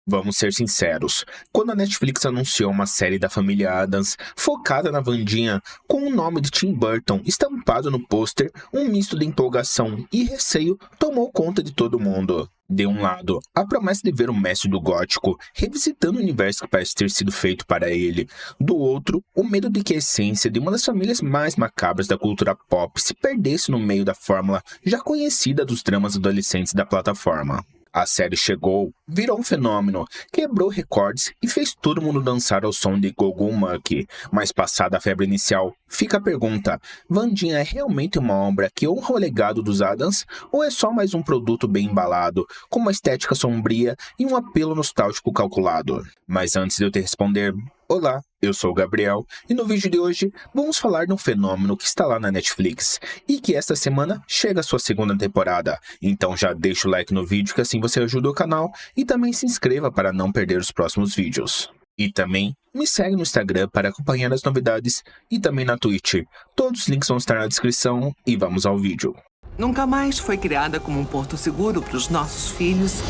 Vamos ser sinceros, quando a Netflix anunciou uma série da família Addams focada na Wandinha, com o nome de Tim Burton estampado no pôster, um misto de empolgação e receio tomou conta de todo mundo. De um lado, a promessa de ver o mestre do gótico revisitando o universo que parece ter sido feito para ele. Do outro, o medo de que a essência de uma das famílias mais macabras da cultura pop se perdesse no meio da fórmula já conhecida dos dramas adolescentes da plataforma. A série chegou, virou um fenômeno, quebrou recordes e fez todo mundo dançar ao som de Go Go Monkey. Mas passada a febre inicial, fica a pergunta: Wandinha é realmente uma obra que honra o legado dos Addams ou é só mais um produto bem embalado, com uma estética sombria e um apelo nostálgico calculado? Mas antes de eu te responder, olá, eu sou o Gabriel e no vídeo de hoje vamos falar de um fenômeno que está lá na Netflix e que esta semana chega a sua segunda temporada. Então já deixa o like no vídeo que assim você ajuda o canal e também se inscreva para não perder os próximos vídeos. E também me segue no Instagram para acompanhar as novidades e também na Twitch. Todos os links vão estar na descrição e vamos ao vídeo. Nunca mais foi criada como um porto seguro para os nossos filhos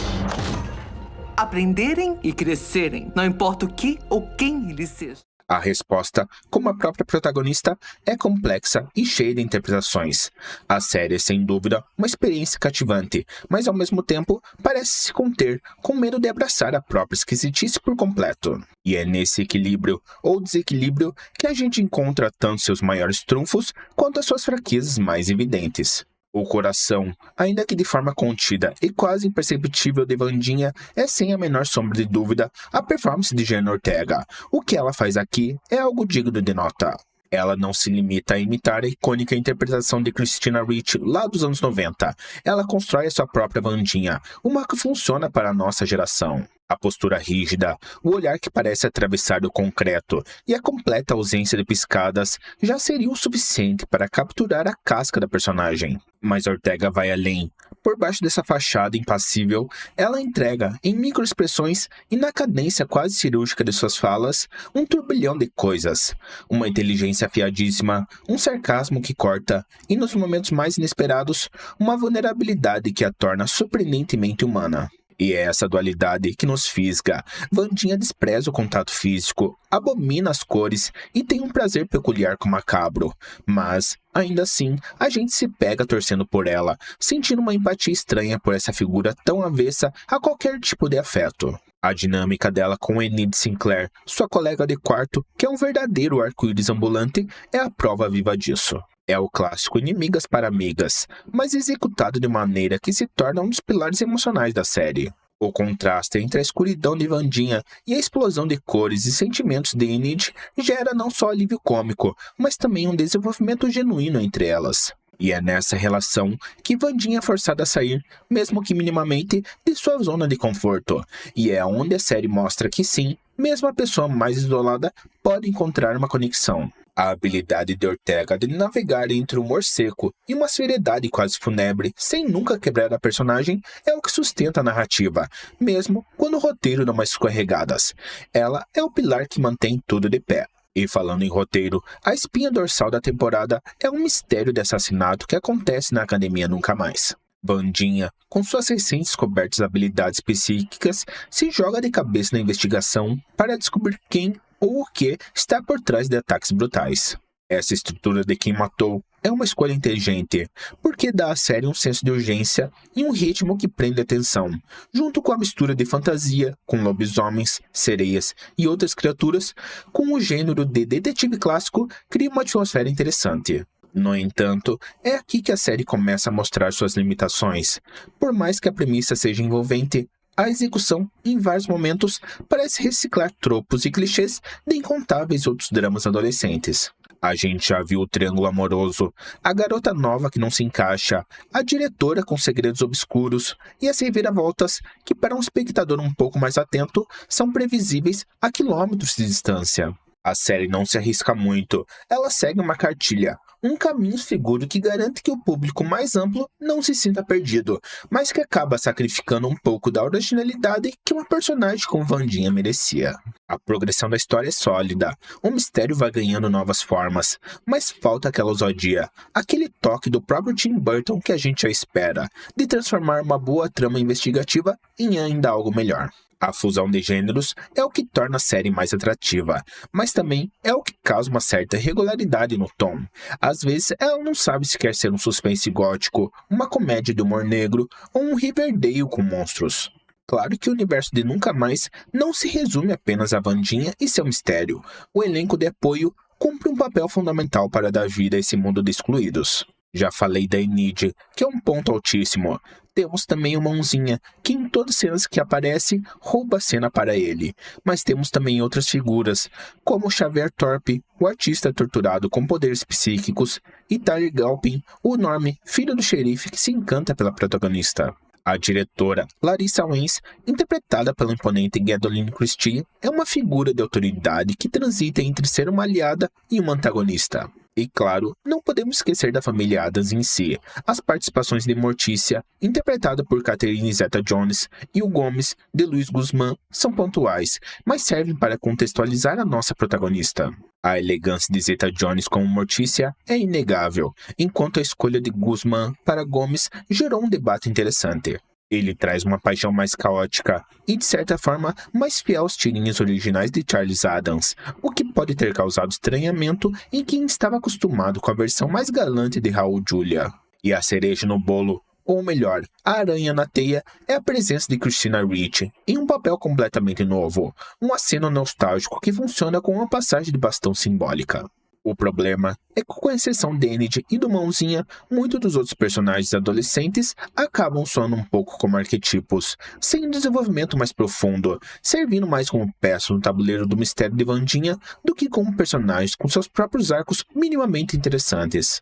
aprenderem e crescerem, não importa o que ou quem eles sejam. A resposta, como a própria protagonista, é complexa e cheia de interpretações. A série é, sem dúvida, uma experiência cativante, mas ao mesmo tempo parece se conter, com medo de abraçar a própria esquisitice por completo. E é nesse equilíbrio, ou desequilíbrio, que a gente encontra tanto seus maiores trunfos quanto as suas fraquezas mais evidentes. O coração, ainda que de forma contida e quase imperceptível de Wandinha, é sem a menor sombra de dúvida a performance de Jenna Ortega. O que ela faz aqui é algo digno de nota. Ela não se limita a imitar a icônica interpretação de Christina Ricci lá dos anos 90. Ela constrói a sua própria Wandinha, uma que funciona para a nossa geração. A postura rígida, o olhar que parece atravessar o concreto e a completa ausência de piscadas já seria o suficiente para capturar a casca da personagem. Mas Ortega vai além. Por baixo dessa fachada impassível, ela entrega, em microexpressões e na cadência quase cirúrgica de suas falas, um turbilhão de coisas. Uma inteligência afiadíssima, um sarcasmo que corta e, nos momentos mais inesperados, uma vulnerabilidade que a torna surpreendentemente humana. E é essa dualidade que nos fisga. Wandinha despreza o contato físico, abomina as cores e tem um prazer peculiar com o macabro. Mas, ainda assim, a gente se pega torcendo por ela, sentindo uma empatia estranha por essa figura tão avessa a qualquer tipo de afeto. A dinâmica dela com Enid Sinclair, sua colega de quarto, que é um verdadeiro arco-íris ambulante, é a prova viva disso. É o clássico inimigas para amigas, mas executado de maneira que se torna um dos pilares emocionais da série. O contraste entre a escuridão de Wandinha e a explosão de cores e sentimentos de Enid gera não só alívio cômico, mas também um desenvolvimento genuíno entre elas. E é nessa relação que Wandinha é forçada a sair, mesmo que minimamente, de sua zona de conforto. E é onde a série mostra que sim, mesmo a pessoa mais isolada pode encontrar uma conexão. A habilidade de Ortega de navegar entre o humor seco e uma seriedade quase fúnebre, sem nunca quebrar a personagem, é o que sustenta a narrativa, mesmo quando o roteiro dá umas escorregadas. Ela é o pilar que mantém tudo de pé. E falando em roteiro, a espinha dorsal da temporada é um mistério de assassinato que acontece na Academia Nunca Mais. Wandinha, com suas recém-descobertas habilidades psíquicas, se joga de cabeça na investigação para descobrir quem ou o que está por trás de ataques brutais. Essa estrutura de quem matou é uma escolha inteligente, porque dá à série um senso de urgência e um ritmo que prende a atenção, junto com a mistura de fantasia, com lobisomens, sereias e outras criaturas, com o gênero de detetive clássico, cria uma atmosfera interessante. No entanto, é aqui que a série começa a mostrar suas limitações. Por mais que a premissa seja envolvente, a execução, em vários momentos, parece reciclar tropos e clichês de incontáveis outros dramas adolescentes. A gente já viu o triângulo amoroso, a garota nova que não se encaixa, a diretora com segredos obscuros e as reviravoltas que, para um espectador um pouco mais atento, são previsíveis a quilômetros de distância. A série não se arrisca muito, ela segue uma cartilha, um caminho seguro que garante que o público mais amplo não se sinta perdido, mas que acaba sacrificando um pouco da originalidade que uma personagem como Wandinha merecia. A progressão da história é sólida, o mistério vai ganhando novas formas, mas falta aquela ousadia, aquele toque do próprio Tim Burton que a gente já espera, de transformar uma boa trama investigativa em ainda algo melhor. A fusão de gêneros é o que torna a série mais atrativa, mas também é o que causa uma certa irregularidade no tom. Às vezes, ela não sabe se quer ser um suspense gótico, uma comédia de humor negro ou um Riverdale com monstros. Claro que o universo de Nunca Mais não se resume apenas a Wandinha e seu mistério. O elenco de apoio cumpre um papel fundamental para dar vida a esse mundo de excluídos. Já falei da Enid, que é um ponto altíssimo. Temos também o Mãozinha, que em todas as cenas que aparece, rouba a cena para ele. Mas temos também outras figuras, como Xavier Thorpe, o artista torturado com poderes psíquicos, e Tyler Galpin, o enorme filho do xerife que se encanta pela protagonista. A diretora, Larissa Wens, interpretada pela imponente Gwendoline Christie, é uma figura de autoridade que transita entre ser uma aliada e uma antagonista. E claro, não podemos esquecer da família Addams em si. As participações de Mortícia, interpretada por Catherine Zeta-Jones, e o Gomes, de Luiz Guzmán, são pontuais, mas servem para contextualizar a nossa protagonista. A elegância de Zeta-Jones como Mortícia é inegável, enquanto a escolha de Guzmán para Gomes gerou um debate interessante. Ele traz uma paixão mais caótica e, de certa forma, mais fiel aos tirinhos originais de Charles Addams, o que pode ter causado estranhamento em quem estava acostumado com a versão mais galante de Raul Julia. E a cereja no bolo, ou melhor, a aranha na teia, é a presença de Christina Ricci, em um papel completamente novo, um aceno nostálgico que funciona com uma passagem de bastão simbólica. O problema é que, com exceção de Enid e do Mãozinha, muitos dos outros personagens adolescentes acabam soando um pouco como arquetipos, sem um desenvolvimento mais profundo, servindo mais como peça no tabuleiro do mistério de Wandinha do que como personagens com seus próprios arcos minimamente interessantes.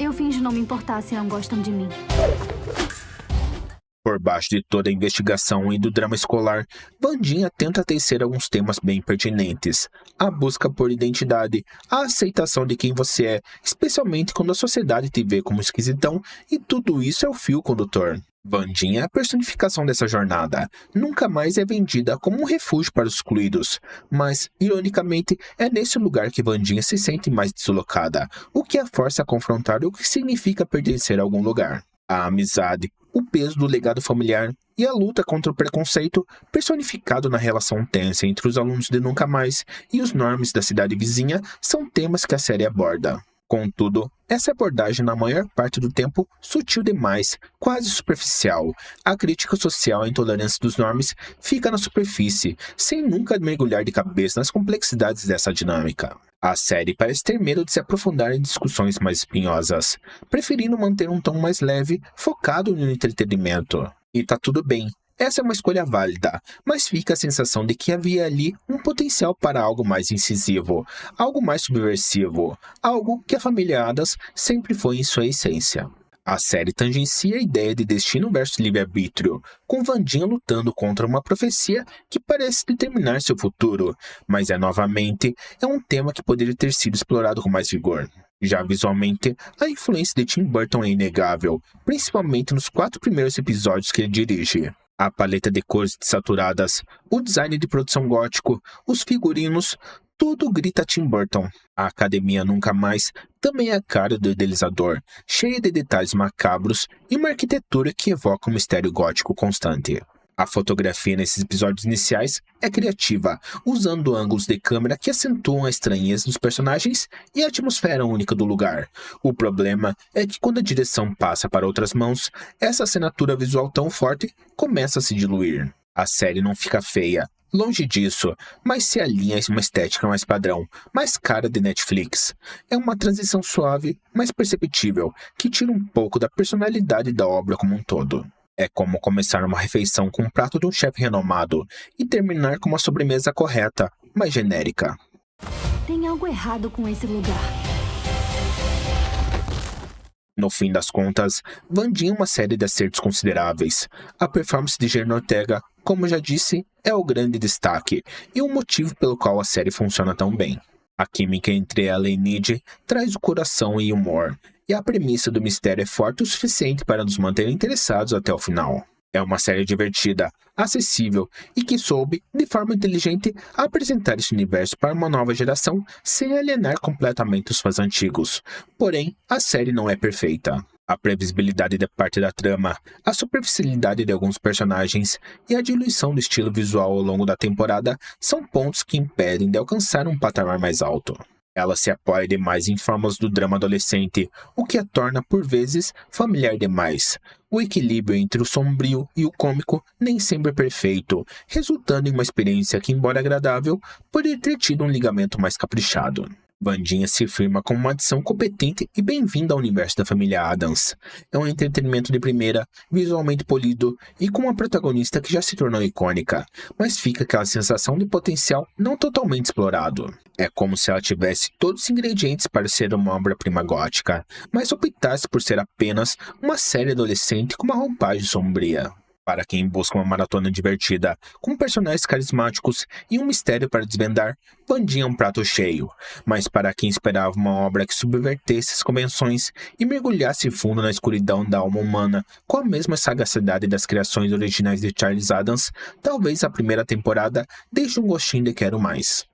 Eu finjo não me importar se não gostam de mim. Por baixo de toda a investigação e do drama escolar, Wandinha tenta tecer alguns temas bem pertinentes. A busca por identidade, a aceitação de quem você é, especialmente quando a sociedade te vê como esquisitão, e tudo isso é o fio condutor. Wandinha é a personificação dessa jornada. Nunca Mais é vendida como um refúgio para os excluídos, mas, ironicamente, é nesse lugar que Wandinha se sente mais deslocada, o que a força a confrontar o que significa pertencer a algum lugar. A amizade, o peso do legado familiar e a luta contra o preconceito, personificado na relação tensa entre os alunos de Nunca Mais e os normes da cidade vizinha, são temas que a série aborda. Contudo, essa abordagem na maior parte do tempo sutil demais, quase superficial. A crítica social à intolerância dos normes fica na superfície, sem nunca mergulhar de cabeça nas complexidades dessa dinâmica. A série parece ter medo de se aprofundar em discussões mais espinhosas, preferindo manter um tom mais leve, focado no entretenimento. E tá tudo bem, essa é uma escolha válida, mas fica a sensação de que havia ali um potencial para algo mais incisivo, algo mais subversivo, algo que a família Addams sempre foi em sua essência. A série tangencia a ideia de destino versus livre-arbítrio, com Wandinha lutando contra uma profecia que parece determinar seu futuro, mas novamente um tema que poderia ter sido explorado com mais vigor. Já visualmente, a influência de Tim Burton é inegável, principalmente nos 4 primeiros episódios que ele dirige. A paleta de cores saturadas, o design de produção gótico, os figurinos, tudo grita Tim Burton. A Academia Nunca Mais também é a cara do idealizador, cheia de detalhes macabros e uma arquitetura que evoca um mistério gótico constante. A fotografia nesses episódios iniciais é criativa, usando ângulos de câmera que acentuam a estranheza dos personagens e a atmosfera única do lugar. O problema é que quando a direção passa para outras mãos, essa assinatura visual tão forte começa a se diluir. A série não fica feia, longe disso, mas se alinha a uma estética mais padrão, mais cara de Netflix. É uma transição suave, mas perceptível, que tira um pouco da personalidade da obra como um todo. É como começar uma refeição com um prato de um chefe renomado e terminar com uma sobremesa correta, mas genérica. Tem algo errado com esse lugar. No fim das contas, Wandinha é uma série de acertos consideráveis. A performance de Jenna Ortega, como já disse, é o grande destaque e o motivo pelo qual a série funciona tão bem. A química entre ela e Enid traz o coração e humor, e a premissa do mistério é forte o suficiente para nos manter interessados até o final. É uma série divertida, acessível e que soube, de forma inteligente, apresentar esse universo para uma nova geração sem alienar completamente os fãs antigos. Porém, a série não é perfeita. A previsibilidade da parte da trama, a superficialidade de alguns personagens e a diluição do estilo visual ao longo da temporada são pontos que impedem de alcançar um patamar mais alto. Ela se apoia demais em formas do drama adolescente, o que a torna, por vezes, familiar demais. O equilíbrio entre o sombrio e o cômico nem sempre é perfeito, resultando em uma experiência que, embora agradável, poderia ter tido um ligamento mais caprichado. Wandinha se firma como uma adição competente e bem-vinda ao universo da família Addams. É um entretenimento de primeira, visualmente polido e com uma protagonista que já se tornou icônica, mas fica aquela sensação de potencial não totalmente explorado. É como se ela tivesse todos os ingredientes para ser uma obra-prima gótica, mas optasse por ser apenas uma série adolescente com uma roupagem sombria. Para quem busca uma maratona divertida, com personagens carismáticos e um mistério para desvendar, Wandinha é um prato cheio. Mas para quem esperava uma obra que subvertesse as convenções e mergulhasse fundo na escuridão da alma humana com a mesma sagacidade das criações originais de Charles Addams, talvez a primeira temporada deixe um gostinho de quero mais.